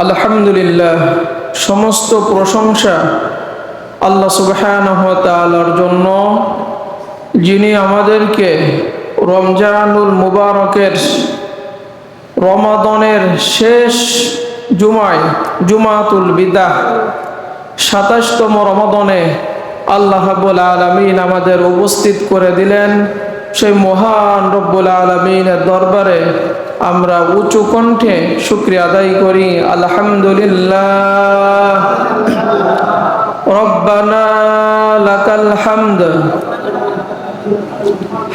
আলহামদুলিল্লাহ, সমস্ত প্রশংসা আল্লাহ সুবহানাহু ওয়া তাআলার জন্য, যিনি আমাদেরকে রমজানুল মুবারকের রমাদানের শেষ জুমায়, জুমাতুল বিদা ২৭তম রমাদানে আল্লাহ রাব্বুল আলামিন আমাদের উপস্থিত করে দিলেন। সেই মহান রব্বুল আলামিনের দরবারে আমরা উঁচু কণ্ঠে শুকরিয়া আদায় করি। আলহামদুলিল্লাহ, রব্বানা লাকাল হামদ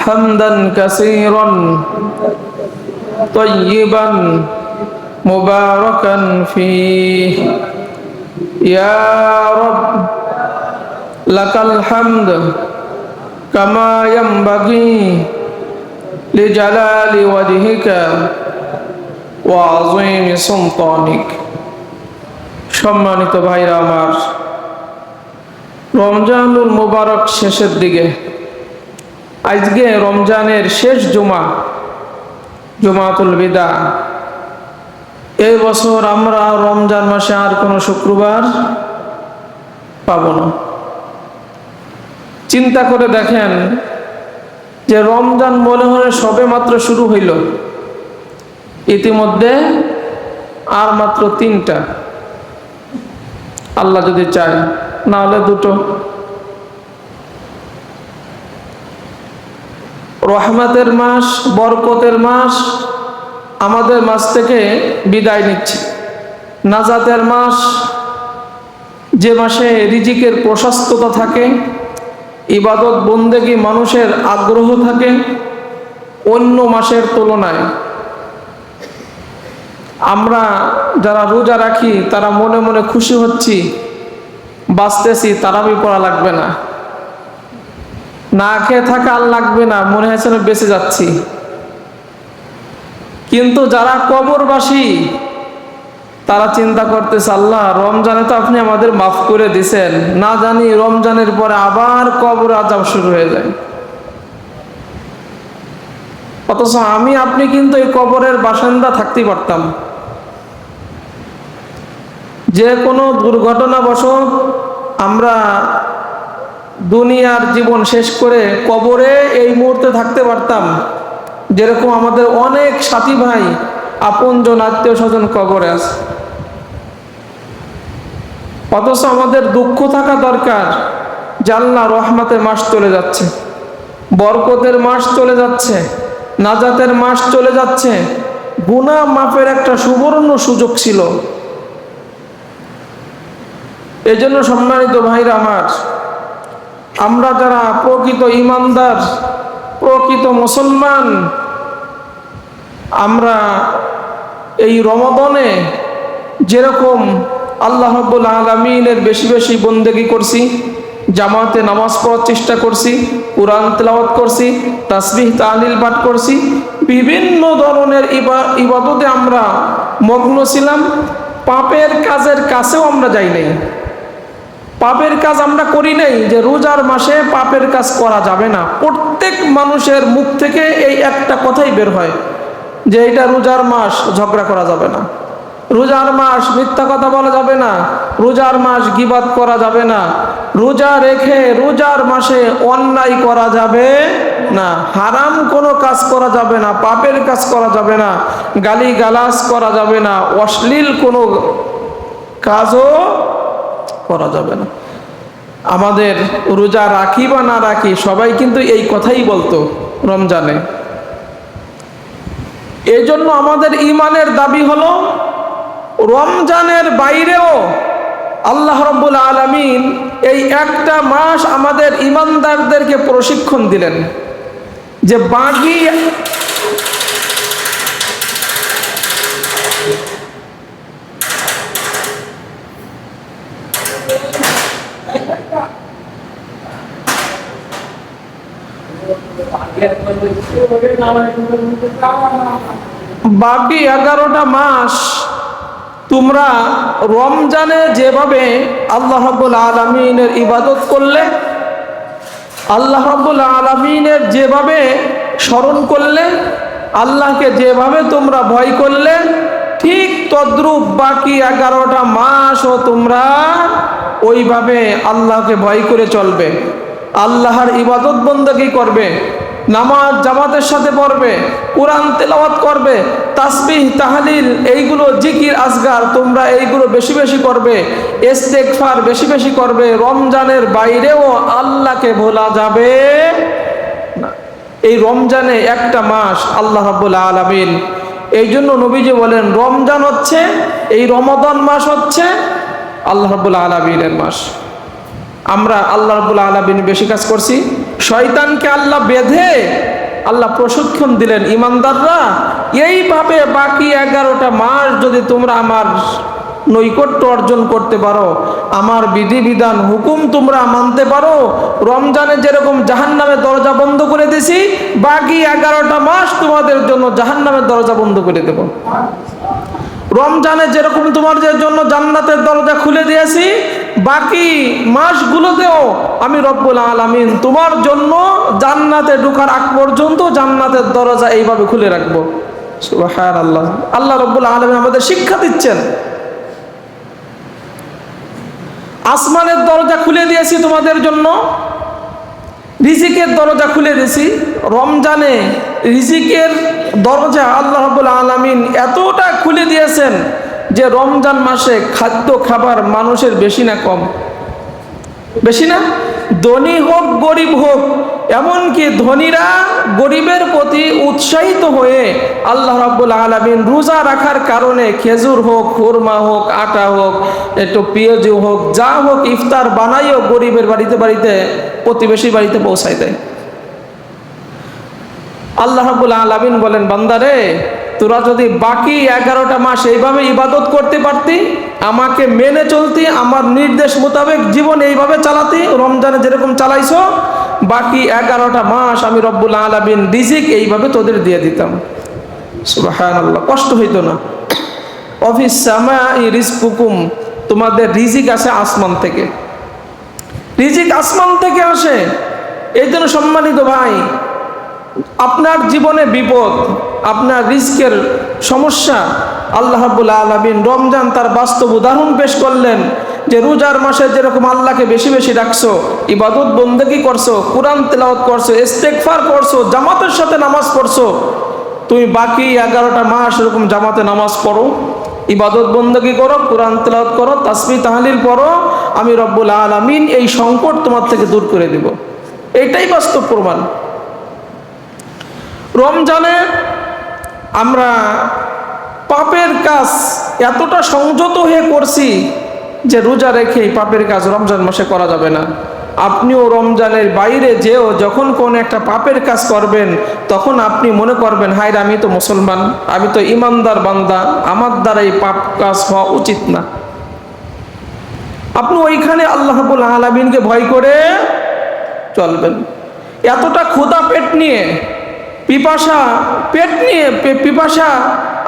হামদান কাসীরান তাইয়িবান মুবারাকান ফীহি, ইয়া রব লাকাল হামদ কামা ইয়ানবাগি লিজালালি ওয়াজহিকা ওয়া আযীমি সুলতানিক। সম্মানিত ভাইরা আমার, রমজানুল মুবারক শেষের দিকে, আজকে রমজানের শেষ জুমা, জুমাতুল বিদা। এই বছর আমরা রমজান মাসে আর কোনো শুক্রবার পাব না। চিন্তা করে দেখেন যে রমজান মনে হয় সবে মাত্র শুরু হইল, ইতিমধ্যে আর মাত্র 3টা, আল্লাহ যদি চায়, না হলে 2টো। রহমতের মাস, বরকতের মাস আমাদের মাস থেকে বিদায় নিচ্ছে। নাজাতের মাস, যে মাসে রিজিকের প্রশস্ততা থাকে, ইবাদত বন্দেগী মানুষের আগ্রহ থাকে অন্য মাসের তুলনায়। আমরা যারা রোজা রাখি তারা মনে মনে খুশি হচ্ছি, বাঁচতেছি, তারাবি পড়া লাগবে না, না খেয়ে থাকা আর লাগবে না, মনে হয়েছে বেঁচে যাচ্ছি। কিন্তু যারা কবরবাসী তারা চিন্তা করতেছে, আল্লাহ রমজানে তো আপনি আমাদের মাফ করে দিছেন, না জানি রমজানের পরে আবার কবর আযাব শুরু হয়ে যায়। অথচ আমি আপনি কিন্তু এই কবরের বাসিন্দা থাকতে পারতাম। যে কোনো দুর্ঘটনাবশত আমরা দুনিয়ার জীবন শেষ করে কবরে এই মুহূর্তে থাকতে পারতাম। যেরকম আমাদের অনেক সাথী ভাই, আপনজন, আত্মীয় স্বজন কবরে আছে। অথচ আমাদের দুঃখ থাকা দরকার যে আল্লাহ রহমতের মাস চলে যাচ্ছে, বরকতের মাস চলে যাচ্ছে, নাজাতের মাস চলে যাচ্ছে। গুনাহ মাফের একটা সুবর্ণ সুযোগ ছিল। এজন্য সম্মানিত ভাইরা আমার, আমরা যারা প্রকৃত ঈমানদার, প্রকৃত মুসলমান, আমরা এই রমাদানে যেরকম আল্লাহ রাব্বুল আলামিনের বেশি বেশি বন্দেগী করছি, জামাতে নামাজ পড়ার চেষ্টা করছি, কুরআন তেলাওয়াত করছি, তাসবিহ তাহলিল পাঠ করছি, বিভিন্ন ধরনের ইবাদতে আমরা মগ্ন ছিলাম। পাপের কাজের কাছেও আমরা যাই নাই। পাপের কাজ আমরা করি নাই যে রোজার মাসে পাপের কাজ করা যাবে না। প্রত্যেক মানুষের মুখ থেকে এই একটা কথাই বের হয় যে এটা রোজার মাস, ঝগড়া করা যাবে না, রোজার মাস মিথ্যা কথা বলা যাবে না, রোজার মাস গীবাত করা যাবে না, রোজা রেখে রোজার মাসে অন্যায় করা যাবে না, হারাম কোনো কাজ করা যাবে না, পাপের কাজ করা যাবে না, গালি গালাজ করা যাবে না, অশ্লীল কোনো কাজও করা যাবে না। আমাদের রোজা রাখি বা না রাখি সবাই কিন্তু এই কথাই বলতো রমজানে। এই জন্য আমাদের ঈমানের দাবি হলো রমজানের বাইরেও আল্লাহ রাব্বুল আলামিন এই একটা মাস আমাদের ঈমানদারদেরকে প্রশিক্ষণ দিলেন যে বাকি বাকি 11টা মাস তোমরা রমজানে যেভাবে আল্লাহ রাব্বুল আলামিনের ইবাদত করলে, আল্লাহ রাব্বুল আলামিনের যেভাবে স্মরণ করলে, আল্লাহকে যেভাবে তোমরা ভয় করলে, ঠিক তদ্রূপ বাকি 11টা মাসও তোমরা ওইভাবে আল্লাহকে ভয় করে চলবে, আল্লাহর ইবাদত বন্দেগী করবে, নামাজ জামাতের সাথে পড়বে, কোরআন তেলাওয়াত করবে, তাসবিহ তাহলিল এইগুলো জিকির আজগার তোমরা এইগুলো বেশি বেশি করবে, ইস্তেগফার বেশি বেশি করবে। রমজানের বাইরেও আল্লাহকে ভোলা যাবে না। এই রমজানে একটা মাস আল্লাহ রাব্বুল আলামিন, এই জন্য নবীজি বলেন রমজান হচ্ছে, এই রমাদান মাস হচ্ছে আল্লাহ রাব্বুল আলামিনের মাস। আমরা আল্লাহ রাব্বুল আলামিন বেশি কাজ করছি, শয়তানকে আল্লাহ বেঁধে আল্লাহ প্রশিক্ষণ দিলেন। ইমানদাররা এইভাবে বাকি 11টা মাস যদি তোমরা আমার নৈকট্য অর্জন করতে পারো, আমার বিধিবিধান হুকুম তোমরা মানতে পারো, রমজানে যেরকম জাহান্নামের দরজা বন্ধ করে দিয়েছি, বাকি 11টা মাস তোমাদের জন্য জাহান্নামের দরজা বন্ধ করে দেব। রমজানে যেরকম তোমাদের জন্য জান্নাতের দরজা খুলে দিয়েছি, বাকি মাসগুলোতেও আমি রব্বুল আলামিন তোমার জন্য জান্নাতে ঢোকার আগ পর্যন্ত জান্নাতের দরজা এইভাবে খুলে রাখবো। সুবহানাল্লাহ। আল্লাহ রব্বুল আলামিন আমাদের শিক্ষা দিচ্ছেন। আসমানের দরজা খুলে দিয়েছি তোমাদের জন্য, রিজিকের দরজা খুলে দিয়েছি। রমজানে রিজিকের দরজা আল্লাহ রাব্বুল আলামিন এতটা খুলে দিয়েছেন যে রমজান মাসে খাদ্য খাবার মানুষের বেশি না কম? বেশি না? ধনী হোক গরিব হোক, এমনকি ধনীরা গরিবের প্রতি উৎসাহিত হয়ে আল্লাহ রাব্বুল আলামিন রোজা রাখার কারণে খেজুর হোক, খুরমা হোক, আটা হোক, একটু পেঁয়াজ হোক, যা হোক ইফতার বানাইও গরিবের বাড়িতে বাড়িতে, প্রতিবেশী বাড়িতে পৌঁছায় দেয়। আল্লাহ রাব্বুল আলামিন বলেন, বান্দারে তোরা যদি বাকি 11টা মাস এইভাবে ইবাদত করতে পারতি, আমাকে মেনে চলতি, আমার নির্দেশ মোতাবেক জীবন এইভাবে চালাতি, রমজানে যেরকম চালাইছো, বাকি 11টা মাস আমি রব্বুল আলামিন রিজিক এইভাবে তোদের দিয়ে দিতাম। সুবহানাল্লাহ। কষ্ট হইতো না। অফিস সামাই রিজকুকুম, তোমাদের রিজিক আসে আসমান থেকে, রিজিক আসমান থেকে আসে। এই জন্য সম্মানিত ভাই, আপনার জীবনে বিপদ, আপনার রিস্কের সমস্যা, আল্লাহ রাব্বুল আলামিন রমজান তার বাস্তব উদাহরণ পেশ করলেন যে রোজার মাসে যেরকম আল্লাহকে বেশি বেশি ডাকছো, ইবাদত বন্দেগী করছো, কোরআন তেলাওয়াত করছো, ইস্তেগফার করছো, জামাতের সাথে নামাজ পড়ছো, তুমি বাকি 11টা মাস এরকম জামাতে নামাজ পড়ো, ইবাদত বন্দেগী করো, কোরআন তেলাওয়াত করো, তাসবিহ তাহলিল পড়ো, আমি রব্বুল আলামিন এই সংকট তোমার থেকে দূর করে দেব। এটাই বাস্তব প্রমাণ। রমজানে আমরা পাপের কাজ এতটা সংযত হয়ে করছি যে রোজা রেখে পাপের কাজ রমজান মাসে করা যাবে না। আপনিও রমজানের বাইরে যেও যখন কোন একটা পাপের কাজ করবেন, তখন আপনি মনে করবেন, হায় আমি তো মুসলমান, আমি তো ইমানদার বান্দা, আমার দ্বারা এই পাপ কাজ হওয়া উচিত না। আপনি ওইখানে আল্লাহ রাব্বুল আলামিনকে ভয় করে চলবেন। এতটা ক্ষুধা পেট নিয়ে, পিপাসা পেট নিয়ে, পিপাসা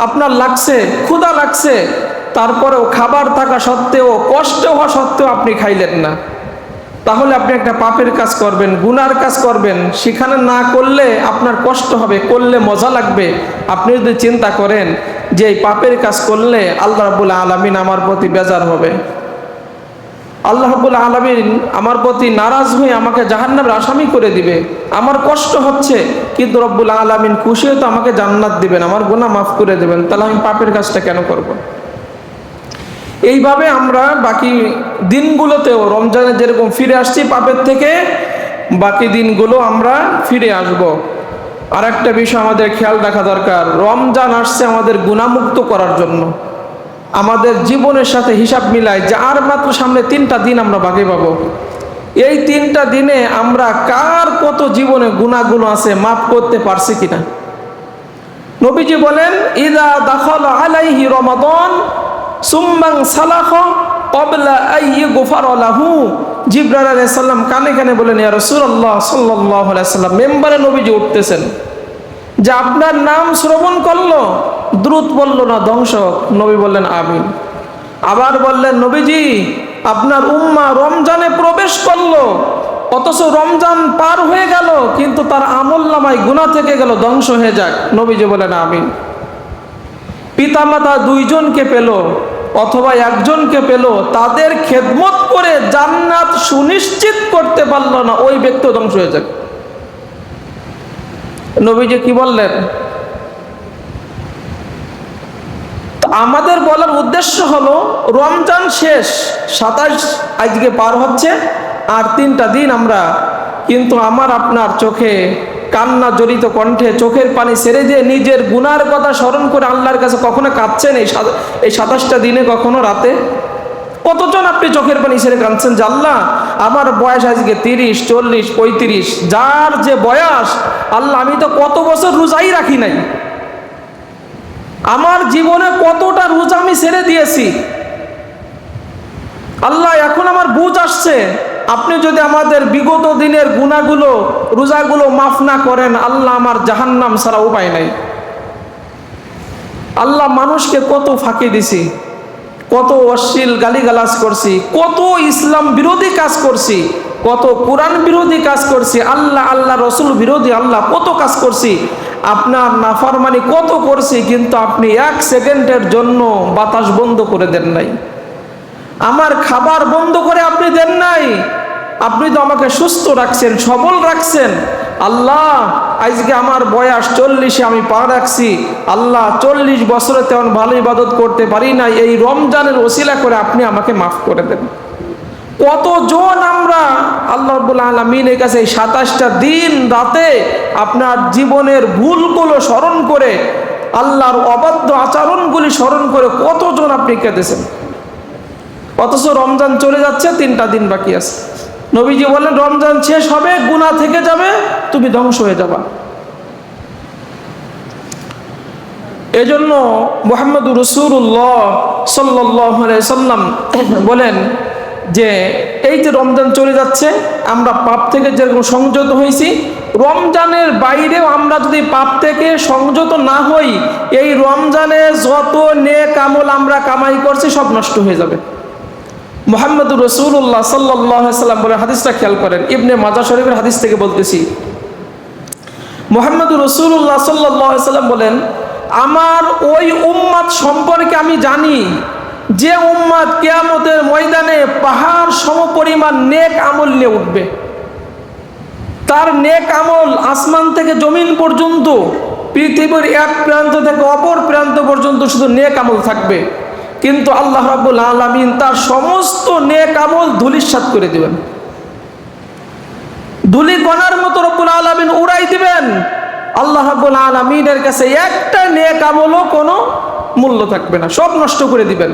আপনার লাগছে, ক্ষুধা লাগছে, তারপরেও খাবার থাকা সত্ত্বেও, কষ্ট হওয়া সত্ত্বেও আপনি খাইলেন না, তাহলে আপনি একটা পাপের কাজ করবেন, গুনার কাজ করবেন, সেখানে না করলে আপনার কষ্ট হবে, করলে মজা লাগবে। আপনি যদি চিন্তা করেন যে এই পাপের কাজ করলে আল্লাহ রাব্বুল আলামিন আমার প্রতি বেজার হবে, আল্লাহ রাব্বুল আলামিন আমার প্রতি নারাজ হয়ে আমাকে জাহান্নামের আসামি করে দিবে, আমার কষ্ট হচ্ছে, কিন্তু রব্বুল আলামিন খুশি হয়ে তো আমাকে জান্নাত দিবেন, আমার গুনাহ মাফ করে দেবেন, তাহলে আমি পাপের কাজটা কেন করব? এইভাবে আমরা বাকি দিনগুলোতেও রমজানে যেরকম ফিরে আসছি পাপের থেকে, বাকি দিনগুলো আমরা ফিরে আসব। আর একটা বিষয় আমাদের খেয়াল রাখা দরকার, রমজান আসছে আমাদের গুনাহমুক্ত করার জন্য, আমাদের জীবনের সাথে হিসাব মিলায় যে আর মাত্র সামনে 3টা দিন আমরা বাকি পাবো। এই 3টা দিনে আমরা কার কত জীবনে গুনাহগুলো আছে মাফ করতে পারছি কিনা। নবীজি বলেন, ইযা দাখালা আলাইহি রমাদান সুম্মান সালাখা ক্বাবলা আইয়ুগফারা লাহু। জিবরাইল আলাইহিস সালাম কানে কানে বলেন, ইয়া রাসূলুল্লাহ সাল্লাল্লাহু আলাইহি ওয়াসাল্লাম, মেম্বারে নবীজি উঠতেছেন যে আপনার নাম শ্রবণ করলো, দ্রুত বলল না ধ্বংস। নবী বললেন আমিন। আবার বললেন, নবীজি আপনার উম্মাহ রমজানে প্রবেশ করলো, অথচ রমজান পার হয়ে গেল, কিন্তু তার আমল নামায় গুনাহ থেকে গেল, ধ্বংস হয়ে যাক। নবীজি বলেন আমিন। পিতামাতা দুইজনকে পেল অথবা একজনকে পেল, তাদের খেদমত করে জান্নাত সুনিশ্চিত করতে পারল না, ওই ব্যক্তি ধ্বংস হয়ে যাবে। নবীজি কি বললেন? আমাদের বলার উদ্দেশ্য হলো রমজান শেষ, 27 আজকে পার হচ্ছে, আর 3টা দিন আমরা, কিন্তু আমার আপনার চোখে কান্না জড়িত কণ্ঠে চোখের পানি ছেড়ে দিয়ে নিজের গুনার কথা স্মরণ করে আল্লাহর কাছে কখনো কাঁদছেন? এই 27টা দিনে কখনো রাতে কতজন আপনি চোখের পানি ছেড়ে কাঁদছেন যে আল্লাহ আমার বয়স আজকে 30, 40, 35, যার যে বয়স, আল্লাহ আমি তো কত বছর রোজাই রাখি নাই, আমার জীবনে কতটা রোজা আমি ছেড়ে দিয়েছি, আল্লাহ এখন আমার বুঝ আসছে, আপনি যদি আমাদের বিগত দিনের গুনাহগুলো রোজাগুলো মাফ না করেন, আল্লাহ আমার জাহান্নাম ছাড়া উপায় নাই। আল্লাহ মানুষকে কত ফাঁকি দিছি, কত অশ্লীল গালিগালাজ করছি, কত ইসলাম বিরোধী কাজ করছি, কত কোরআন বিরোধী কাজ করছি, আল্লাহ রসুল বিরোধী আল্লাহ কত কাজ করছি, আপনার নাফরমানি কত করছি, কিন্তু আপনি 1 সেকেন্ডের জন্য বাতাস বন্ধ করে দেন নাই, আমার খাবার বন্ধ করে আপনি দেন নাই, আপনি তো আমাকে সুস্থ রাখছেন, সবল রাখছেন। আল্লাহ আজকে আমার বয়স 40-এ আমি পা রাখছি, আল্লাহ 40 বছরে তেমন ভালো ইবাদত করতে পারি না, এই রমজানের ওসিলা করে আপনি আমাকে মাফ করে দেন। কতজন আমরা আল্লাহ রাব্বুল আলামিনের কাছে এই 27টা দিন রাতে আপনার জীবনের ভুলগুলো স্মরণ করে, আল্লাহর অবাধ্য আচরণগুলি স্মরণ করে কতজন আপনি কেঁদেছেন, অথচ রমজান চলে যাচ্ছে, 3টা দিন বাকি আছে। নবীজি বলেন রমজান শেষ হবে, গুনাহ থেকে যাবে, তুমি ধ্বংস হয়ে যাবা। এজন্য মুহাম্মদুর রাসূলুল্লাহ সাল্লাল্লাহু আলাইহি সাল্লাম বলেন যে এই যে রমজান চলে যাচ্ছে, আমরা পাপ থেকে যেরকম সংযত হয়েছি, রমজানের বাইরেও আমরা যদি পাপ থেকে সংযত না হই, এই রমজানে যত নেক আমল আমরা কামাই করছি সব নষ্ট হয়ে যাবে। মুহাম্মদুর রাসূলুল্লাহ সাল্লাল্লাহু আলাইহি সাল্লাম বলে, হাদিসটা খেয়াল করেন, ইবনে মাজাহ শরীফের হাদিস থেকে বলতেছি, মুহাম্মদুর রাসূলুল্লাহ সাল্লাল্লাহু আলাইহি সাল্লাম বলেন, আমার ওই উম্মত সম্পর্কে আমি জানি যে উম্মত কিয়ামতের ময়দানে পাহাড় সমপরিমাণ নেক আমল নিয়ে উঠবে, তার নেক আমল আসমান থেকে জমিন পর্যন্ত, পৃথিবীর এক প্রান্ত থেকে অপর প্রান্ত পর্যন্ত শুধু নেক আমল থাকবে, কিন্তু আল্লাহ রাব্বুল আলামিন তার সমস্ত নেক আমল ধূলিসাৎ করে দিবেন, ধুলি কণার মতো রব্বুল আলামিন উড়াই দিবেন। আল্লাহ রাব্বুল আলামিনের কাছে একটা নেক আমলও কোনো মূল্য থাকবে না, সব নষ্ট করে দিবেন।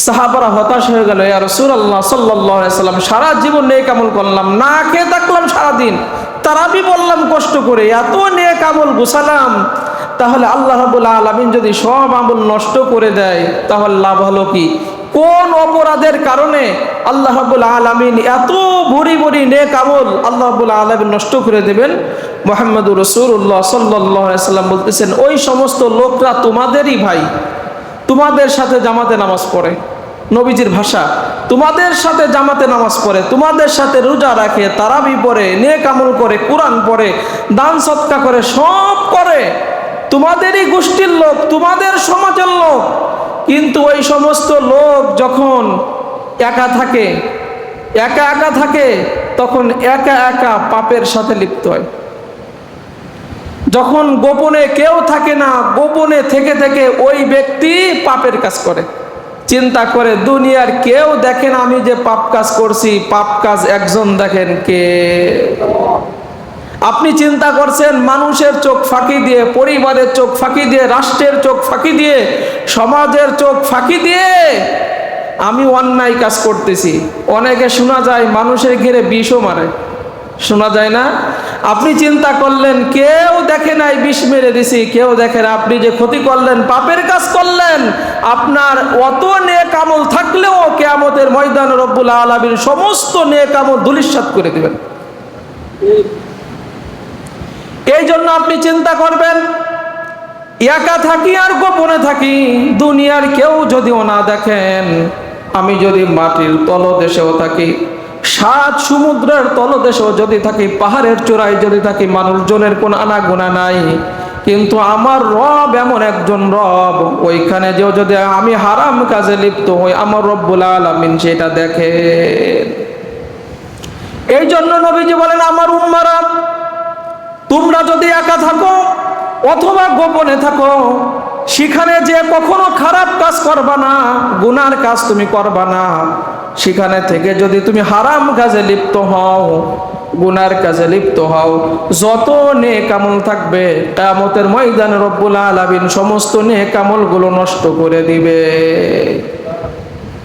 সাহাবারা হতাশ হয়ে গেল, ইয়া রাসূলুল্লাহ সাল্লাল্লাহু আলাইহি সাল্লাম, সারা জীবন নেক আমল করলাম, না খেয়ে থাকলাম সারাদিন, তারাবি বললাম কষ্ট করে, এত নেক আমল গোছালাম, তাহলে আল্লাহ রাব্বুল আলামিন যদি সব আমল নষ্ট করে দেয় তাহলে লাভ হলো কি? কোন অপরাধের কারণে আল্লাহ রাব্বুল আলামিন এত ভরি ভরি নেক আমল আল্লাহ রাব্বুল আলামিন নষ্ট করে দেবেন? মুহাম্মদুর রাসূলুল্লাহ সাল্লাল্লাহু আলাইহি সাল্লাম বলতেছেন, ওই সমস্ত লোকরা তোমাদেরই ভাই, তোমাদের সাথে জামাতে নামাজ পড়ে, নবীজির ভাষা, তোমাদের সাথে জামাতে নামাজ পড়ে, তোমাদের সাথে রোজা রাখে, তারাবি পড়ে, নেক আমল করে, কোরআন পড়ে, দান সদকা করে, সব করে, তোমাদেরই গোষ্ঠীর লোক, তোমাদের সমাজের লোক, কিন্তু ওই সমস্ত লোক যখন একা থাকে, একা একা থাকে, তখন একা একা পাপের সাথে লিপ্ত হয়। যখন গোপনে কেউ থাকে না, গোপনে থেকে থেকে ওই ব্যক্তি পাপের কাজ করে, চিন্তা করে দুনিয়ার কেউ দেখেন আমি যে পাপ কাজ করছি, পাপ কাজ একজন দেখেন কে? আপনি চিন্তা করছেন মানুষের চোখ ফাঁকি দিয়ে, পরিবারের চোখ ফাঁকি দিয়ে, রাষ্ট্রের চোখ ফাঁকি দিয়ে, সমাজের চোখ ফাঁকি দিয়ে আমি অন্যায় কাজ করতেছি। অনেকে শোনা যায় মানুষের ঘিরে বিষও মারে, শোনা যায় না? আপনি চিন্তা করলেন কেউ দেখে নাই, বিষ মেরে দিছি, কেউ দেখে না, আপনি যে ক্ষতি করলেন, পাপের কাজ করলেন, আপনার অত নেক আমল থাকলেও কিয়ামতের ময়দানে রব্বুল আলামিন সমস্ত নেক আমল ধূলিসাৎ করে দিবেন। এই জন্য আপনি চিন্তা করবেন, একা থাকি আর গোপনে থাকি, দুনিয়ার কেউ যদিও না দেখেন, আমি যদি মাটির তলদেশেও থাকি, 7 সমুদ্রের তলদেশেও যদি থাকি, পাহাড়ের চূড়ায় যদি থাকি, মানুষজনের কোন আনাগোনা নাই, কিন্তু আমার রব এমন একজন রব, ওইখানে যেও যদি আমি হারাম কাজে লিপ্ত হই, আমার রব্বুল আলামিন সেটা দেখে। এই জন্য নবীজি বলেন, আমার উম্মারা, তোমরা যদি একা থাকো অথবা গোপনে থাকো, সেখানে যে কখনো খারাপ কাজ করবা না, গুনার কাজ তুমি করবা না। সেখানে থেকে যদি তুমি হারাম কাজে লিপ্ত হও, গুনার কাজে লিপ্ত হও, যত নেক আমল থাকবে কিয়ামতের ময়দানে রব্বুল আলামিন সমস্ত নেক আমলগুলো নষ্ট করে দিবে।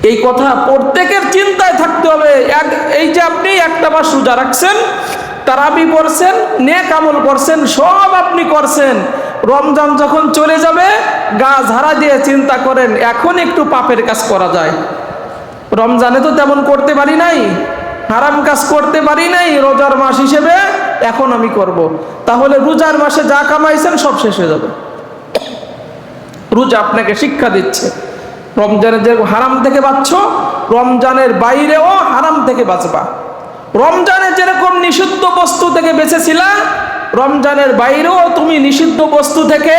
এই কথা প্রত্যেকের চিন্তায় থাকতে হবে। এই যে আপনি একটা মাস রোজা রাখছেন, তারাবি পড়ছেন, নেক আমল করছেন, সব আপনি করছেন, রমজান যখন চলে যাবে গা ঝাড়া দিয়ে চিন্তা করেন এখন একটু পাপের কাজ করা যায়। রমজানে তো তেমন করতে পারি নাই, হারাম কাজ করতে পারি নাই রোজার মাস হিসেবে, এখন আমি করব। তাহলে রোজার মাসে যা কামাইছেন সব শেষ হয়ে যাবে। রোজা আপনাকে শিক্ষা দিচ্ছে রমজানের যে হারাম থেকে বাঁচছ, রমজানের বাইরেও হারাম থেকে বাঁচবা। রমজানে যেরকম নিষিদ্ধ বস্তু থেকে বেঁচেছিলা, রমজানের বাইরেও তুমি নিষিদ্ধ বস্তু থেকে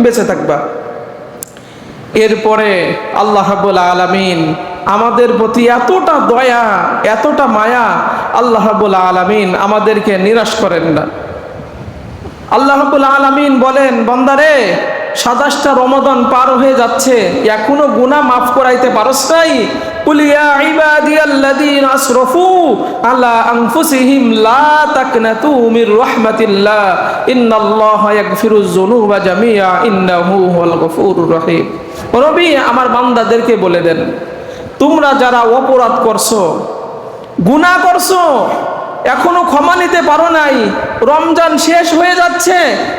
বেঁচে থাকবা। এরপরে আল্লাহ রাব্বুল আলামিন আমাদের প্রতি এতটা দয়া, এতটা মায়া, আল্লাহ রাব্বুল আলামিন আমাদেরকে নিরাশ করেন না। আল্লাহ রাব্বুল আলামিন বলেন, বান্দারে 27টা রমাদান পার হয়ে যাচ্ছে, এখনো গুনাহ মাফ করাইতে পারস নাই? কুল ইয়া ইবাদিয়াল্লাযীনা আসরাফু আলা আনফুসিহিম লা তাকনাতু মির রাহমাতিল্লাহ ইন্নাল্লাহা ইয়াগফিরুয যুনুবা জামিআ ইন্নাহু হুয়াল গফুরুর রহিম। নবী আমার বান্দাদেরকে বলে দেন, তোমরা যারা অপরাধ করছো, গুনাহ করছো, এখনো ক্ষমা নিতে পারো নাই, রমজান শেষ হয়ে যাচ্ছে,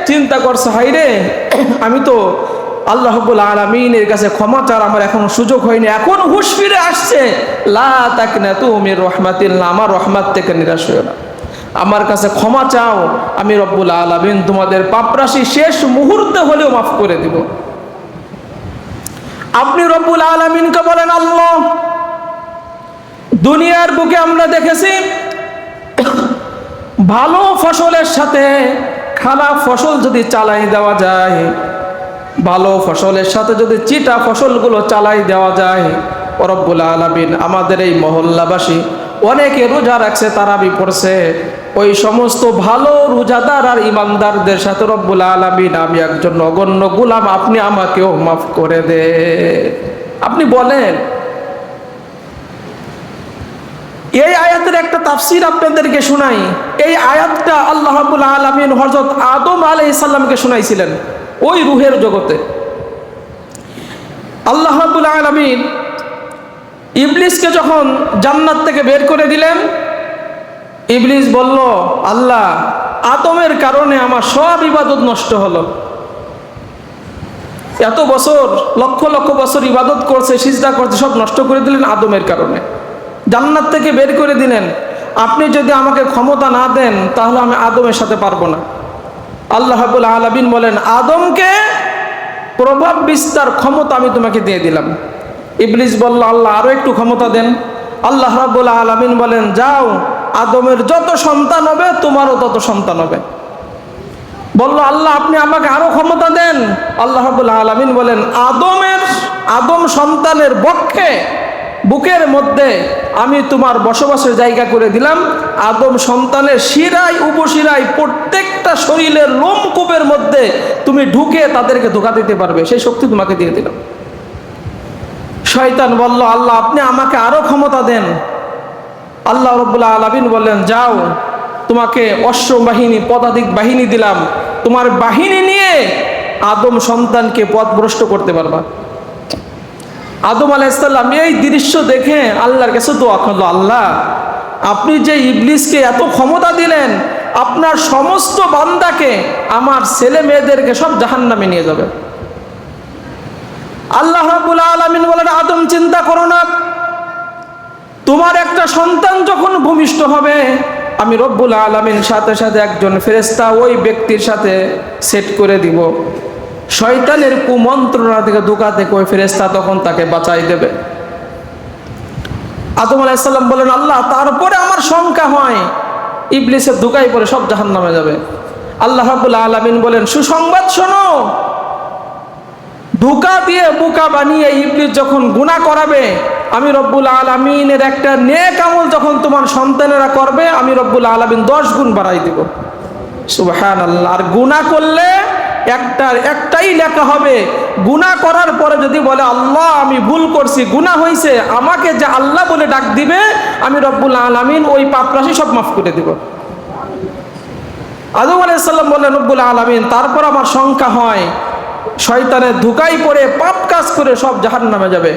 চিন্তা করছো হাইরে আমি তো আল্লাহ রাব্বুল আলামিনের কাছে ক্ষমা চাওয়ার আমার এখনো সুযোগ হয়নি, এখন হুঁশ ফিরে আসছে, লা তাকনাতু মির রাহমাতিল্লাহ, আমার রহমত থেকে নিরাশ হয়ো না, আমার কাছে ক্ষমা চাও, আমি রব্বুল আলামিন তোমাদের পাপরাশি শেষ মুহূর্তে হলেও মাফ করে দিব। আপনি রব্বুল আলামিনকে বলেন, আল্লাহ দুনিয়ার বুকে আমরা দেখেছি ভালো ফসলের সাথে খারাপ ফসল যদি চালাই দেওয়া যায়, ভালো ফসলের সাথে যদি চিটা ফসলগুলো চালাই দেওয়া যায়, রব্বুল আলামিন আমাদের এই মহল্লাবাসী অনেকে রোজা রাখছে, তারাবি পড়ছে, ওই সমস্ত ভালো রোজাদার আর ইমানদারদের সাথে রব্বুল আলামিন আমি একজন নগণ্য গোলাম, আপনি আমাকেও মাফ করে দে। আপনি বলেন, এই আয়াতের একটা তাফসীর আপনাদেরকে শোনাই। এই আয়াতটা আল্লাহ রাব্বুল আলামিন হযরত আদম আলাইহিস সালামকে শোনাইছিলেন ওই রূহের জগতে। আল্লাহ রাব্বুল আলামিন ইবলিসকে যখন জান্নাত থেকে বের করে দিলেন, ইবলিস বলল, আল্লাহ আদমের কারণে আমার সব ইবাদত নষ্ট হলো। এত বছর লক্ষ লক্ষ বছর ইবাদত করছে, সিজদা করছে, সব নষ্ট করে দিলেন আদমের কারণে, জান্নাত থেকে বের করে দিলেন। আপনি যদি আমাকে ক্ষমতা না দেন তাহলে আমি আদমের সাথে পারবো না। আল্লাহ রাব্বুল আলামিন বলেন, আদমকে প্রভাব বিস্তার ক্ষমতা আমি তোমাকে দিয়ে দিলাম। ইবলিস বলল, আল্লাহ আরো একটু ক্ষমতা দেন। আল্লাহ রাব্বুল আলামিন বলেন, যাও আদমের যত সন্তান হবে তোমারও তত সন্তান হবে। বলল, আল্লাহ আপনি আমাকে আরো ক্ষমতা দেন। আল্লাহ রাব্বুল আলামিন বলেন, আদম সন্তানের বক্ষে বুকের মধ্যে আমি তোমার বসবাসের জায়গা করে দিলাম। আদম সন্তানের শিরায় উপশিরায় প্রত্যেকটা শরীরের লোমকূপের মধ্যে তুমি ঢুকে তাদেরকে ধোঁকা দিতে পারবে, সেই শক্তি তোমাকে দিয়ে দিলাম। শয়তান বলল, আল্লাহ আপনি আমাকে আরো ক্ষমতা দেন। আল্লাহ রাব্বুল আলামিন বললেন, যাও তোমাকে অশ্ব বাহিনী, পদাতিক বাহিনী দিলাম, তোমার বাহিনী নিয়ে আদম সন্তানকে পথভ্রষ্ট করতে পারবা। আদম আলাইহিস সালাম এই দৃশ্য দেখে আল্লাহর কাছে দোয়া করলো, আল্লাহ আপনি যে ইবলিসকে এত ক্ষমতা দিলেন, আপনার সমস্ত বান্দাকে, আমার ছেলে মেয়েদেরকে সব জাহান্নামে নিয়ে যাবে। আল্লাহ রাব্বুল আলামিন বলেন, আদম চিন্তা করো না, তোমার একটা সন্তান যখন ভূমিষ্ঠ হবে আমি রব্বুল আলামিন সাথে সাথে একজন ফেরেশতা ওই ব্যক্তির সাথে সেট করে দিব, শয়তানের কুমন্ত্রণা থেকে ধোঁকা থেকে ওই ফেরেশতা তখন তাকে বাঁচাই দেবে। আদম আলাইহিস সালাম বলেন, আল্লাহ তারপরে আমার শঙ্কা হয় ইবলিসের ধোঁকায় পড়ে সব জাহান্নামে যাবে। আল্লাহ রাব্বুল আলামিন বলেন, সুসংবাদ শোনো, ধোঁকা দিয়ে বোকা বানিয়ে ইবলিস যখন গুনাহ করাবে, আমি রব্বুল আলামিনের একটা নেক আমল যখন তোমার সন্তানেরা করবে, আমি রব্বুল আলামিন 10 গুণ বাড়াই দেব। সুবহানাল্লাহ। আর গুনাহ করলে একটাই লেখা হবে, গুনাহ করার পরে যদি বলে আল্লাহ আমি ভুল করছি, গুনাহ হয়েছে, আমাকে যে আল্লাহ বলে ডাক দিবে, আমি রব্বুল আলামিন ওই পাপ রাশি সব মাফ করে দেব। আদম আলাইহিস সালাম বললেন রব্বুল আলামিন, তারপর আমার সংখ্যা হয়, শয়তানের ধোঁকায় পড়ে পাপ কাজ করে সব জাহান্নামে যাবে।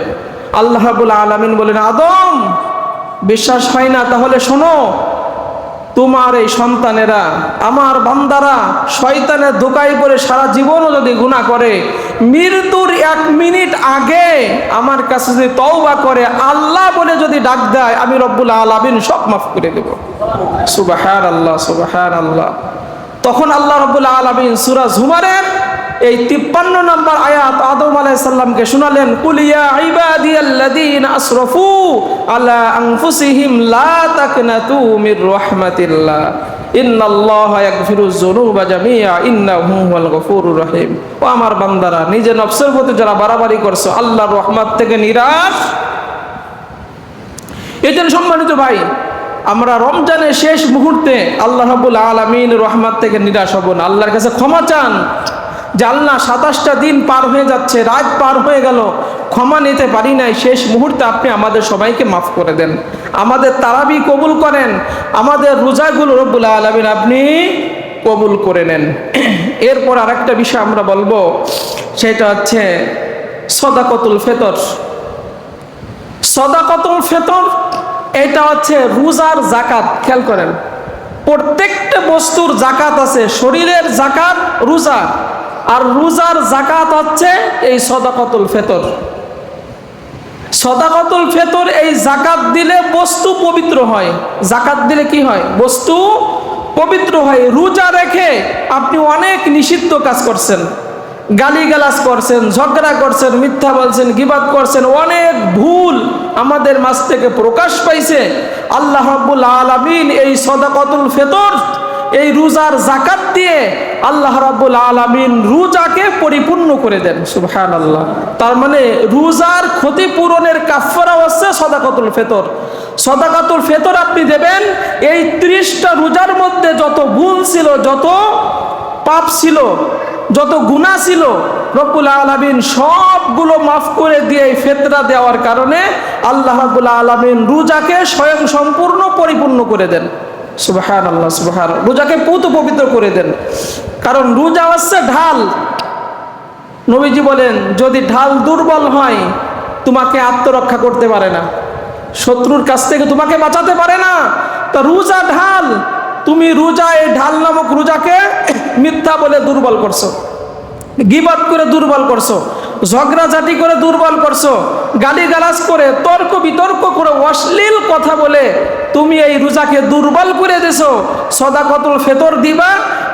আল্লাহ রাব্বুল আলামিন বলেন, আদম বিশ্বাস হয় না? তাহলে শোনো, তোমার এই সন্তানেরা, আমার বান্দারা শয়তানের ধোঁকায় পড়ে সারা জীবনও যদি গুনাহ করে, মৃত্যুর 1 মিনিট আগে আমার কাছে যদি তওবা করে, আল্লাহ বলে যদি ডাক দেয়, আমি রব্বুল আলামিন সব মাফ করে দেব। সুবহানাল্লাহ, সুবহানাল্লাহ। তখন আল্লাহ রব্বুল আলামিন সূরা জুমারের এই 53 নম্বর আয়াত আদম আলাইহিস সালামকে শোনালেন, কুল ইয়া ইবাদিয়াল্লাযীনা আসরাফু আলা আনফুসিহিম লা তাকনাতু মির রাহমাতিল্লাহ ইন্নাল্লাহা ইয়াগফিরুয যুনুবা জামিআ ইন্নাহু হুয়াল গফুরুর রহিম। ও আমার বান্দারা, নিজের নফসের প্রতি যারা বাড়াবাড়ি করছো, আল্লাহর রহমত থেকে নিরাশ। এজন্য সম্মানিত ভাই, আমরা রমজানের শেষ মুহূর্তে আল্লাহ রাব্বুল আলামিনের রহমত থেকে নিরাশ হব না। আল্লাহর কাছে ক্ষমা চান যে আল্লাহ 27টা দিন পার হয়ে যাচ্ছে, রাত পার হয়ে গেল, ক্ষমা নিতে পারি নাই, শেষ মুহূর্তে আপনি আমাদের সবাইকে মাফ করে দেন, আমাদের তারাবি কবুল করেন, আমাদের রোজাগুলো রব্বুল আলামিন আপনি কবুল করে নেন। এরপর আরেকটা বিষয় আমরা বলবো, সেটা হচ্ছে সাদাকাতুল ফিতর। সাদাকাতুল ফিতর এটা হচ্ছে রোজার যাকাত। খেয়াল করেন, প্রত্যেকটা বস্তুর যাকাত আছে, শরীরের যাকাত রোজা, আর রোজার যাকাত হচ্ছে এই সাদাকাতুল ফিতর। সাদাকাতুল ফিতর এই যাকাত দিলে বস্তু পবিত্র হয়। যাকাত দিলে কি হয়? বস্তু পবিত্র হয়। রোজা রেখে আপনি অনেক নিষিদ্ধ কাজ করছেন, গালিগালাজ করছেন, ঝগড়া করছেন, মিথ্যা বলছেন, গীবাত করছেন, অনেক ভুল আমাদের মাঝ থেকে প্রকাশ পাইছে। আল্লাহ রাব্বুল আলামিন এই সাদাকাতুল ফিতর, এই রোজার যাকাত দিয়ে আল্লাহ রাব্বুল আলামিন রোজাকে পরিপূর্ণ করে দেন। সুবহানাল্লাহ। তার মানে রোজার ক্ষতিপূরণের কাফারা হচ্ছে সাদাকাতুল ফিতর। সাদাকাতুল ফিতর আপনি দেবেন, এই 30টা রোজার মধ্যে যত ভুল ছিল, যত পাপ ছিল, যত গুনাহ ছিল, রব্বুল আলামিন সবগুলো মাফ করে দিয়ে এই ফিতরা দেওয়ার কারণে আল্লাহ রাব্বুল আলামিন রোজাকে স্বয়ং সম্পূর্ণ পরিপূর্ণ করে দেন। সুবহানাল্লাহ, সুবহানাল্লাহ। রোজাকে পুত পবিত্র করে দেন, কারণ রোজা হচ্ছে ঢাল। নবীজি বলেন, যদি ঢাল দুর্বল হয়, তোমাকে আত্মরক্ষা করতে পারে না, শত্রুর কাছ থেকে তোমাকে বাঁচাতে পারে না। তা রোজা ঢাল, তুমি রোজা, এই ঢাল নামক রোজাকে মিথ্যা বলে দুর্বল করছো, গীবাত করে দুর্বল করছো, ঝগড়াঝাটি করে দুর্বল করছো, গালিগালাজ করে, তর্ক বিতর্ক করে, অশ্লীল কথা বলে তুমি এই রোজাকে দুর্বল করে দিছো। সাদাকাতুল ফিতর দিবা,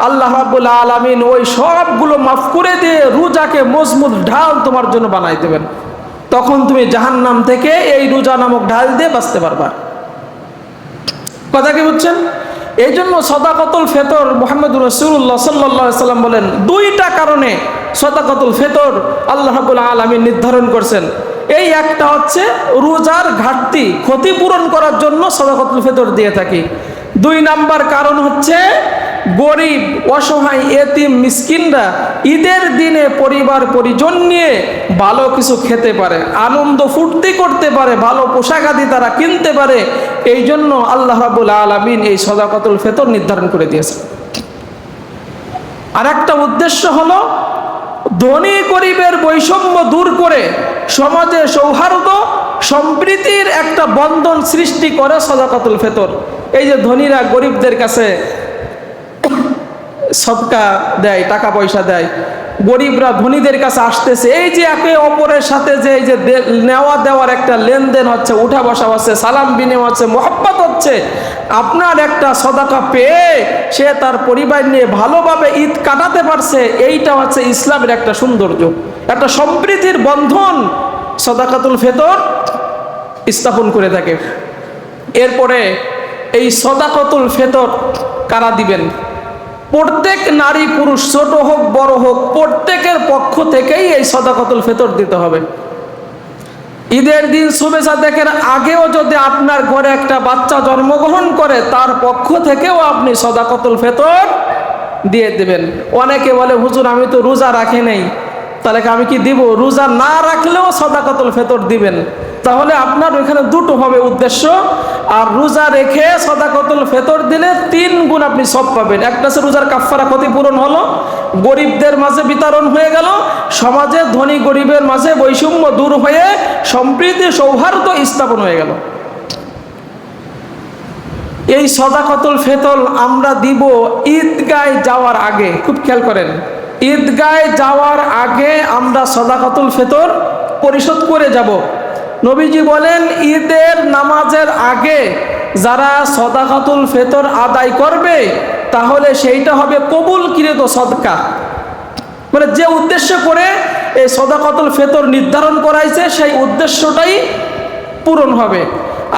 আল্লাহ রাব্বুল আলামিন ওই সবগুলো মাফ করে দিয়ে রোজাকে মজবুত ঢাল তোমার জন্য বানাই দেবেন। তখন তুমি জাহান্নাম থেকে এই রোজা নামক ঢাল দিয়ে বাঁচতে পারবা। কথা কি বুঝছেন? এই জন্য সাদাকাতুল ফিতর মুহাম্মদুর রাসূলুল্লাহ সাল্লাল্লাহু আলাইহি সাল্লাম বলেন, 2টা কারণে সাদাকাতুল ফিতর আল্লাহ রাব্বুল আলামিন নির্ধারণ করছেন। এই একটা হচ্ছে রোজার ঘাটতি ক্ষতিপূরণ করার জন্য সাদাকাতুল ফিতর দিয়ে থাকি। 2 নাম্বার কারণ হচ্ছে গরিব, অসহায়, এতিম, মিসকিনরা ঈদের দিনে পরিবার পরিজন নিয়ে ভালো কিছু খেতে পারে, আনন্দ ফুর্তি করতে পারে, ভালো পোশাক আদি তারা কিনতে পারে। এই জন্য আল্লাহ রাব্বুল আলামিন এই সাদাকাতুল ফিতর নির্ধারণ করে দিয়েছেন। আর একটা উদ্দেশ্য হলো ধনী গরিবের বৈষম্য দূর করে সমাজে সৌহার্দ্য সম্প্রীতির একটা বন্ধন সৃষ্টি করে সাদাকাতুল ফিতর। এই যে ধনীরা গরিবদের কাছে সদকা দেয়, টাকা পয়সা দেয়, গরিবরা ধনীদের কাছে আসতেছে, এই যে একে অপরের সাথে যে এই যে নেওয়া দেওয়ার একটা লেনদেন হচ্ছে, উঠা বসা হচ্ছে, সালাম বিনিময় হচ্ছে, মহব্বত হচ্ছে, আপনার একটা সদাকা পেয়ে সে তার পরিবার নিয়ে ভালোভাবে ঈদ কাটাতে পারছে, এইটা হচ্ছে ইসলামের একটা সৌন্দর্য, একটা সম্প্রীতির বন্ধন সাদাকাতুল ফিতর স্থাপন করে থাকে। এরপরে এই সাদাকাতুল ফিতর কারা দিবেন? প্রত্যেক নারী পুরুষ ছোট হোক বড় হোক প্রত্যেকের পক্ষ থেকেই এই সাদাকাতুল ফিতর দিতে হবে। ঈদের দিন শুভেচ্ছা দেখের আগেও যদি আপনার ঘরে একটা বাচ্চা জন্মগ্রহণ করে তার পক্ষ থেকেও আপনি সাদাকাতুল ফিতর দিয়ে দেবেন। অনেকে বলে হুজুর আমি তো রোজা রাখি নাই, তাহলে আমি কি দিব? রোজা না রাখলেও সাদাকাতুল ফিতর দিবেন। তাহলে আপনার ওইখানে দুটো হবে উদ্দেশ্য। আর রোজা রেখে সাদাকাতুল ফিতর দিলে 3 গুণ আপনি সব পাবেন। একটা হচ্ছে রোজার কাফফারা ক্ষতিপূরণ হলো, গরিবদের মাঝে বিতরণ হয়ে গেল, সমাজে ধনী গরিবের মাঝে বৈষম্য দূর হয়ে সম্প্রীতি সৌহার্দ্য স্থাপন হয়ে গেল। এই সাদাকাতুল ফিতর আমরা দিব ঈদগায় যাওয়ার আগে। খুব খেয়াল করেন, ঈদগায় যাওয়ার আগে আমরা সাদাকাতুল ফিতর পরিশোধ করে যাব। নবীজি বলেন ঈদের নামাজের আগে যারা সাদাকাতুল ফিতর আদায় করবে তাহলে সেইটা হবে কবুলকৃত সদকা। মানে যে উদ্দেশ্য করে এই সাদাকাতুল ফিতর নির্ধারণ করাইছে সেই উদ্দেশ্যটাই পূরণ হবে।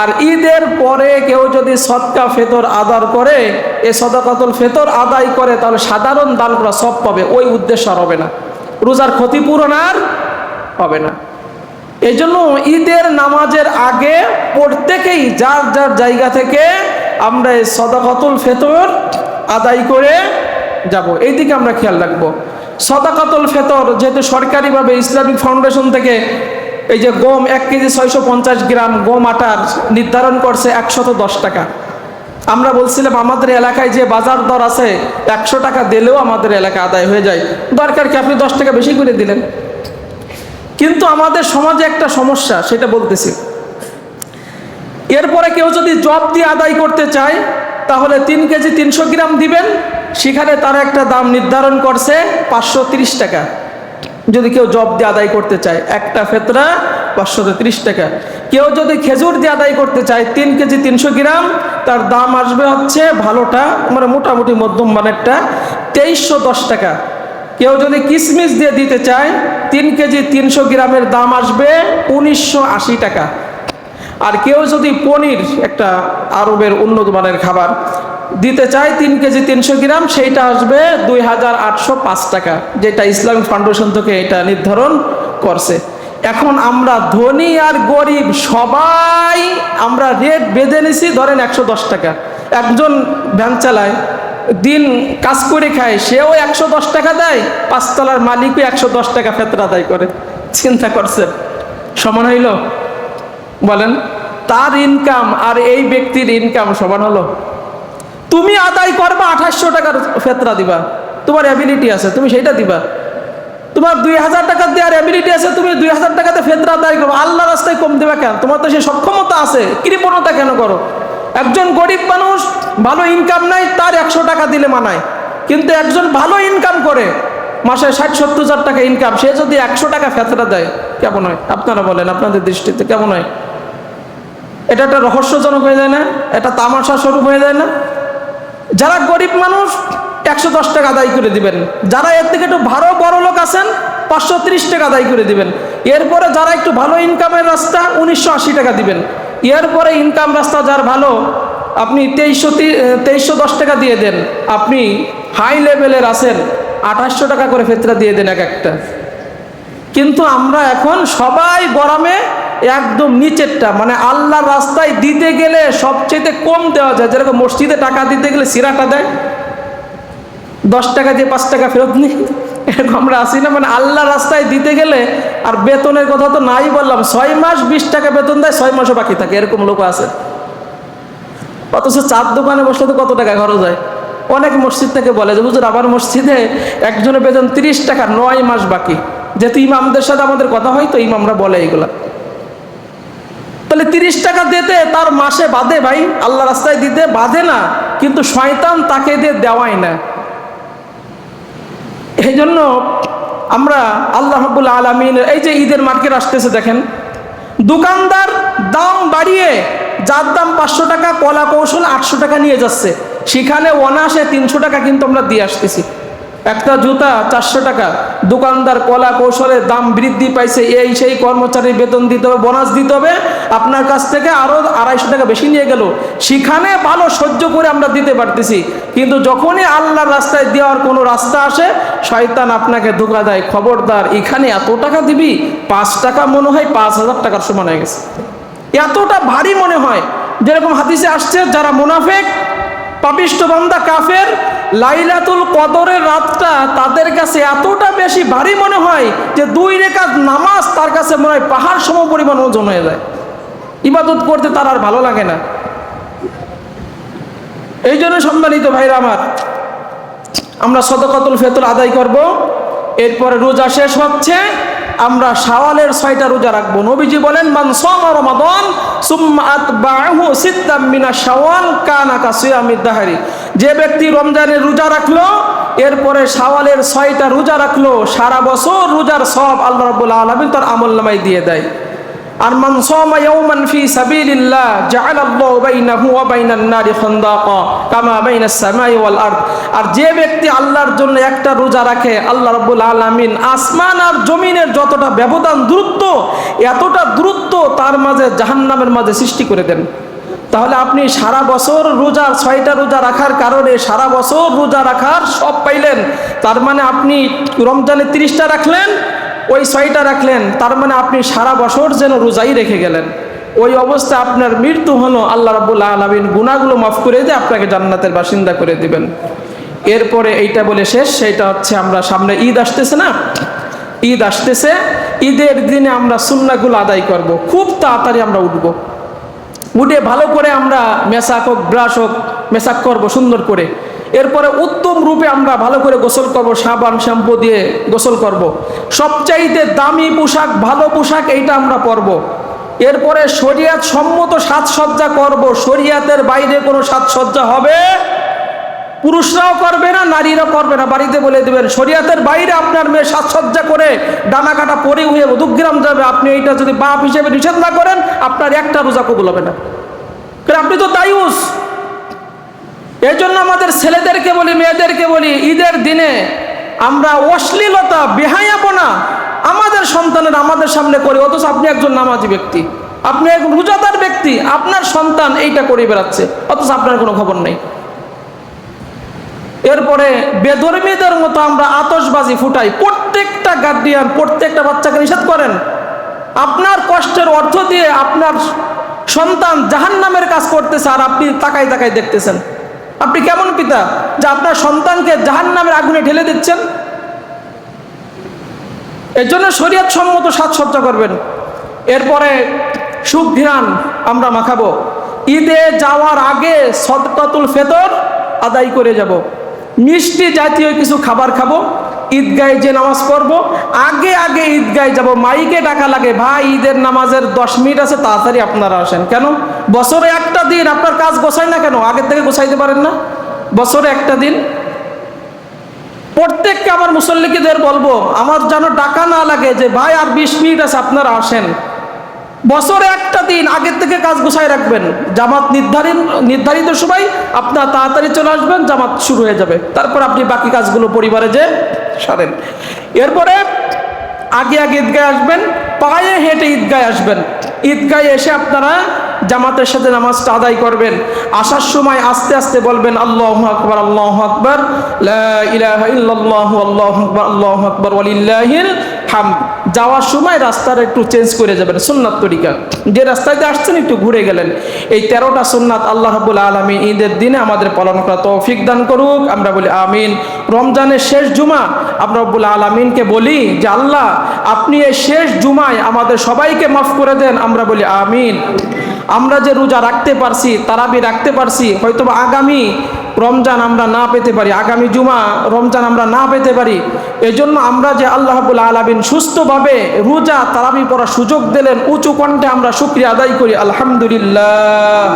আর ঈদের পরে কেউ যদি সদকা ফিতর আদায় করে, এই সাদাকাতুল ফিতর আদায় করে, তাহলে সাধারণ দান করা সব পাবে, ওই উদ্দেশ্য আর হবে না, রোজার ক্ষতিপূরণ আর হবে না। এই জন্য ঈদের নামাজের আগে প্রত্যেকেই যার যার জায়গা থেকে আমরা এই সাদাকাতুল ফিতর আদায় করে যাব, এই দিকে আমরা খেয়াল রাখবো। সাদাকাতুল ফিতর যেহেতু সরকারিভাবে ইসলামিক ফাউন্ডেশন থেকে এই যে গম 1 কেজি 650 গ্রাম গম আটার নির্ধারণ করছে 110 টাকা। আমরা বলছিলাম আমাদের এলাকায় যে বাজার দর আছে 100 টাকা দিলেও আমাদের এলাকা আদায় হয়ে যায়, দরকার কি আপনি 10 টাকা বেশি করে দিলেন। কিন্তু আমাদের সমাজে একটা সমস্যা, সেটা বলতেছি। এরপরে কেউ যদি জব দিয়ে আদায় করতে চায় তাহলে 3 কেজি 300 গ্রাম দিবেন, সেখানে তারা একটা দাম নির্ধারণ করছে 530 টাকা। যদি কেউ জব দিয়ে আদায় করতে চায় একটা ফেতরা 530 টাকা। কেউ যদি খেজুর দিয়ে আদায় করতে চায় 3 কেজি 300 গ্রাম, তার দাম আসবে হচ্ছে ভালোটা, মানে মোটামুটি মধ্যম মানেরটা 2310 টাকা। কেউ যদি কিশমিশ দিয়ে দিতে চায় 3 কেজি 300 গ্রামের দাম আসবে 1980 টাকা। আর কেউ যদি পনির, একটা আরবের উন্নত মানের খাবার, দিতে চায় 3 কেজি 300 গ্রাম, সেইটা আসবে 2805 টাকা, যেটা ইসলামিক ফাউন্ডেশন থেকে এটা নির্ধারণ করছে। এখন আমরা ধনী আর গরিব সবাই আমরা রেট বেঁধে নিছি, ধরেন 110 টাকা। একজন ভ্যান চালায়, দিন কাজ করে খায়, সেও 110 টাকা দেয়, 5 তলার মালিকও 110 টাকা ফেতরা আদায় করে। চিন্তা করছেন সমান হইল? বলেন, তার ইনকাম আর এই ব্যক্তির ইনকাম সমান হলো? তুমি আদায় করবা 2800 টাকার ফেতরা দিবা, তোমার অ্যাবিলিটি আছে, তুমি সেইটা দিবা। তোমার 2000 টাকা দেওয়ার অ্যাবিলিটি আছে, তুমি 2000 টাকাতে ফেতরা আদায় করবো, আল্লাহ রাস্তায় কম দেবা কেন? তোমার তো সেই সক্ষমতা আছে, কৃপণতা কেন করো? একজন গরিব মানুষ ভালো ইনকাম নাই, তার 100 টাকা দিলে মানায়। কিন্তু একজন ভালো ইনকাম করে, মাসে 60-70 হাজার টাকা ইনকাম, সে যদি 100 টাকা ফেতরা দেয়, কেমন হয়? আপনারা বলেন, আপনাদের দৃষ্টিতে কেমন হয়? এটা একটা রহস্যজনক হয়ে যায় না? এটা তামাশা স্বরূপ হয়ে যায় না? যারা গরিব মানুষ 110 টাকা আদায় করে দিবেন, যারা এর থেকে একটু ভালো বড় লোক আছেন 530 টাকা আদায় করে দিবেন। এরপরে যারা একটু ভালো ইনকামের রাস্তা 1980 টাকা দিবেন। এরপরে ইনকাম রাস্তা যার ভালো, আপনি 2310 টাকা দিয়ে দেন। আপনি হাই লেভেলের আছেন, 2800 টাকা করে ফেতরা দিয়ে দেন এক একটা। কিন্তু আমরা এখন সবাই গরমে একদম নিচেরটা, মানে আল্লাহর রাস্তায় দিতে গেলে সবচেয়ে কম দেওয়া যায়। যেরকম মসজিদে টাকা দিতে গেলে সিরাটা দেয়, 10 টাকা দিয়ে 5 টাকা ফেরত নিই, এরকম আমরা আসি না? মানে আল্লাহর রাস্তায় দিতে গেলে, আর বেতনের কথা তো নাই বললাম, 6 মাস 20 টাকা বেতন দেয়, 6 মাসও বাকি থাকে, এরকম লোক আছে। অথচ চার দোকানে বসলে তো কত টাকা খরচ হয়। অনেক মসজিদ থেকে বলে যে হুজুর আমার মসজিদে একজনের বেতন 30 টাকা, 9 মাস বাকি। যেহেতু ইমামদের সাথে আমাদের কথা হয়, তো ইমামরা বলে এইগুলা। তাহলে 30 টাকা দিতে তার মাসে বাঁধে ভাই, আল্লাহ রাস্তায় দিতে বাঁধে না, কিন্তু শয়তান তাকে দিয়ে দেওয়াই না। এই জন্য আমরা আল্লাহ রাব্বুল আলামিনের এই যে ঈদের মার্কেট আসতেছে, দেখেন দোকানদার দাম বাড়িয়ে, যার দাম 500 টাকা, কলা কৌশল 800 টাকা নিয়ে যাচ্ছে, সেখানে অনায়াসে 300 টাকা কিন্তু আমরা দিয়ে আসতেছি। একটা জুতা 400 টাকা, দোকানদার কলা কৌশলে দাম বৃদ্ধি পাইছে, এই সেই কর্মচারীর বেতন দিতে হবে, বোনাস দিতে হবে, আপনার কাছ থেকে আরও 250 টাকা বেশি নিয়ে গেল, সেখানে ভালো সহ্য করে আমরা দিতে পারতেছি। কিন্তু যখনই আল্লাহর রাস্তায় দেওয়ার কোনো রাস্তা আসে, শয়তান আপনাকে ধোঁকা দেয়, খবরদার এখানে এত টাকা দিবি, 5 টাকা মনে হয় 5000 টাকার সমান হয়ে গেছে, এতটা ভারী মনে হয়। যেরকম হাদিসে আসছে, যারা মুনাফিক পাপিষ্ঠ বান্দা কাফের, লাইলাতুল কদরের রাতটা তাদের কাছে এতটা বেশি ভারী মনে হয় যে 2 রাকাত নামাজ তার কাছে মনে হয় পাহাড় সম পরিমাণ ওজন হয়ে যায়, ইবাদত করতে তার আর ভালো লাগে না। এই জন্য সম্মানিত ভাইরা আমার, আমরা সাদাকাতুল ফিতর আদায় করব। এরপরে রোজা শেষ হচ্ছে, আমরা শাওয়ালের 6টা রোজা রাখবো। নবীজি বলেন, মান সামা রমাদান সুম্মা আতবাহু সিত্তাম মিনা শাওয়াল কানা কাসিয়ামিদ দাহরি। যে ব্যক্তি রমজানের রোজা রাখলো, এরপরে শাওয়ালের 6টা রোজা রাখলো, সারা বছর রোজার সব আল্লাহ রাব্বুল আলামিন তার আমলনামায় দিয়ে দেয়। আর মান সামা ইয়াওমান ফি সাবিলিল্লাহ জাআলাল্লাহু বাইনাহু ওয়া বাইনান নারি খান্দাকা কামা বাইনাস সামাই ওয়াল আরদ। আর যে ব্যক্তি আল্লাহর জন্য একটা রোজা রাখে, আল্লাহ রাব্বুল আলামিন আসমান আর জমিনের যতটা ব্যবধান দূরত্ব, এতটা দূরত্ব তার মাঝে জাহান্নামের মাঝে সৃষ্টি করে দেন। তাহলে আপনি সারা বছর রোজার 6টা রোজা রাখার কারণে সারা বছর রোজা রাখার সব পাইলেন। তার মানে আপনি রমজানে 30টা রাখলেন, ওই 6টা রাখলেন, তার মানে আপনি সারা বছর যেন রোজাই রেখে গেলেন। ওই অবস্থায় আপনার মৃত্যু হলো, আল্লাহ রাব্বুল আলামিন গুনাহগুলো মাফ করে দিয়ে আপনাকে জান্নাতের বাসিন্দা করে দিবেন। এরপরে এইটা বলে শেষ, সেটা হচ্ছে আমরা সামনে ঈদ আসতেছে না, ঈদ আসতেছে, ঈদের দিনে আমরা সুন্নাহগুলো আদায় করব। খুব তাড়াতাড়ি আমরা উঠবো, উঠে ভালো করে আমরা মেসাক হোক ব্রাশ হোক মেসাক করবো সুন্দর করে। এরপরে উত্তম রূপে আমরা ভালো করে গোসল করব, সাবান শ্যাম্পু দিয়ে গোসল করব। সবচাইতে দামি পোশাক, ভালো পোশাক এইটা আমরা পরব। এরপরে শরিয়াত সম্মত সাজসজ্জা করব, শরিয়াতের বাইরে কোনো সাজসজ্জা হবে পুরুষরাও করবে না, নারীরাও করবে না। বাড়িতে বলে দেবেন, শরিয়াতের বাইরে আপনার মেয়ে সাজসজ্জা করে ডানা কাটা পরে হয়ে মধুগ্রাম যাবে, আপনি এইটা যদি বাপ হিসেবে নিষেধ না করেন, আপনার একটা রোজা কবুল হবে না, কারণ আপনি তো দায়ুস। এই জন্য আমাদের ছেলেদেরকে বলি, মেয়েদেরকে বলি, ঈদের দিনে আমরা অশ্লীলতা বেহায়াপনা আমাদের সন্তানের আমাদের সামনে করি, অথচ আপনি একজন নামাজি ব্যক্তি, আপনি এক রোজাদার ব্যক্তি, আপনার সন্তান এইটা করে বেড়াচ্ছে, অথচ আপনার কোনো খবর নেই। এরপরে বেধর্মীদের মতো আমরা আতশবাজি ফুটাই। প্রত্যেকটা গার্ডিয়ান প্রত্যেকটা বাচ্চাকে নিষেধ করেন, আপনার কষ্টের অর্থ দিয়ে আপনার সন্তান জাহান্নামের কাজ করতেছে, আর আপনি তাকায় তাকায় দেখতেছেন। আপনি কেমন পিতা যে আপনার সন্তানকে জাহান্নামের আগুনে ঢেলে দিচ্ছেন? এর জন্য শরীয়ত সম্মত সাজসজ্জা করবেন। এরপরে সুঘ্রাণ আমরা মাখাবো। ঈদে যাওয়ার আগে সাদকাতুল ফিতর আদায় করে যাব। মিষ্টি জাতীয় কিছু খাবার খাবো, ঈদগাহে যে নামাজ পড়বো, আগে আগে ঈদগাহে যাব। মাইকে ডাকা লাগে, ভাই ঈদের নামাজের 10 মিনিট আছে, তাড়াতাড়ি আপনারা আসেন। কেন? বছরে একটা দিন আপনার কাজ গোছায় না কেন? আগের থেকে গোছাইতে পারেন না? বছরে একটা দিন প্রত্যেককে আমার মুসল্লিদের বলবো, আমার যেন ডাকা না লাগে যে ভাই আর 20 মিনিট আছে, আপনারা আসেন। বছরে একটা দিন আগের থেকে কাজ গোছায় রাখবেন। জামাত নির্ধারিত সময় আপনার তাড়াতাড়ি চলে আসবেন, জামাত শুরু হয়ে যাবে, তারপর আপনি বাকি কাজগুলো পরিবারে যে সারেন। এরপরে আগে আগে ঈদগাহে আসবেন, পায়ে হেঁটে ঈদগাহে আসবেন। ঈদগাহে এসে আপনারা জামাতের সাথে নামাজটা আদায় করবেন। আসার সময় আস্তে আস্তে বলবেন, আল্লাহু আকবার, আল্লাহু আকবার, লা ইলাহা ইল্লাল্লাহু, আল্লাহু আকবার, আল্লাহু আকবার, ওয়ালিল্লাহিল হামদ। যাওয়ার সময় রাস্তাটা একটু চেঞ্জ করে যাবেন, সুন্নাত তরিকা। যে রাস্তাতে আসছেন একটু ঘুরে গেলেন। এই 13টা সুন্নাত আল্লাহ রাব্বুল আলামিন ঈদের দিনে আমাদের পালন করা তৌফিক দান করুক, আমরা বলি আমিন। রমজানের শেষ জুমা আমরা রব্বুল আলামিনকে বলি যে আল্লাহ আপনি এই শেষ জুমায় আমাদের সবাইকে মাফ করে দেন, আমরা বলি আমিন। আমরা যে রোজা রাখতে পারছি, তারাবি রাখতে পারছি, হয়তো আগামী রমজান আমরা না পেতে পারি, আগামী জুমা রমজান আমরা না পেতে পারি। এজন্য আমরা যে আল্লাহ রাব্বুল আলামিন সুস্থভাবে রোজা তারাবি পড়ার সুযোগ দিলেন, উঁচু কণ্ঠে আমরা শুকরিয়া আদায় করি, আলহামদুলিল্লাহ।